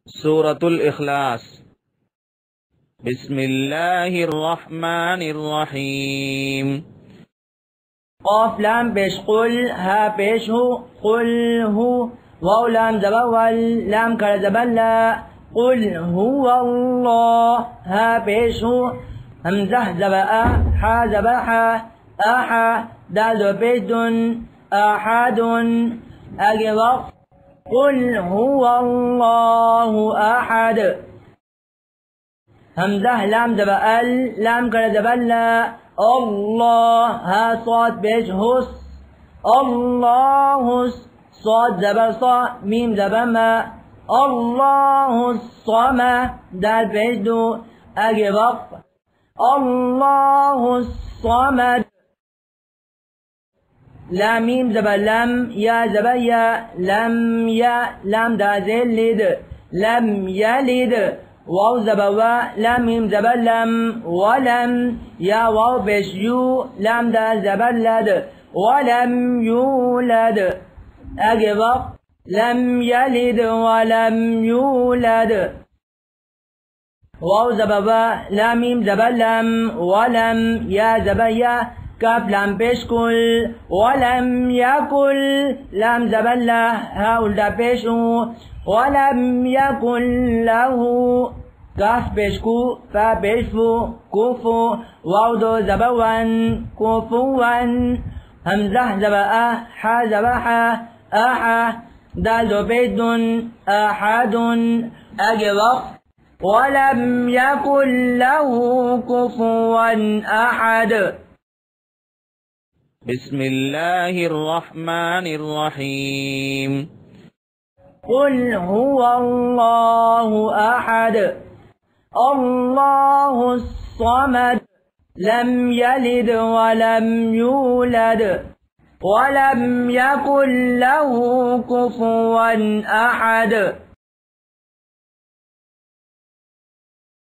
सूरतुल इखलास। बिस्मिल्लाहिर्रहमानिर्रहीम। क़ाफ लाम पेश कुल, हा पेश हु, कुल हु, वाव लाम ज़बर वल, लाम खड़ा ज़बर ला, कुल हुवल्लाह, हा पेश हु, हमज़ा ज़बर आ, हा ज़बर हा, आहा, दाल ज़बर पेश दुन, आहादुन, आगे वक़्फ, कुल हुवल्लाहु अहद, हमज़ा लाम ज़बर अल, लाम खड़ा ज़बर ला, अल्लाह, हा साद पेश हुस, अल्लाहुस, साद ज़बर सा, मीम ज़बर मा, अल्लाहुस्समा, दाल पेश दो, आगे वक़्फ, अल्लाहुस्समद, लाम मीम ज़बर लम, या ज़बर या, लम या, लाम दाज़ेल लिद, लम यलिद, वाव ज़बर वा, लाम मीम ज़बर लम, वलम, या वाव पेश यू, लाम दाल ज़बर लद, वलम यूलद, आगे वक़्फ, लम यलिद वलम यूलद, वाव ज़बर वा, लाम मीम ज़बर लम, वलम, या ज़बर या, काफ लाम पेश कुल, वलम यकुल, लाम ज़बर ला, हा उल्टा पेश हूँ, वलम यकुल लहू, काफ पेश कू, फा पेश फू, कुफू, वाव दो ज़बर वन, कुफुवन, हमज़ा ज़बर आ, हा ज़बर हा, आहा, दाल दो पेश दुन, आहादुन, आगे वक़्फ, वलम यकुल लहू कुफुवन अहद। बिस्मिल्लाहिर्रहमानिर्रहीम। कुल हुवल्लाहु अहद, अल्लाहुस्समद, लम यलिद वलम यूलद, वलम यकुल लहू कुफुवन अहद।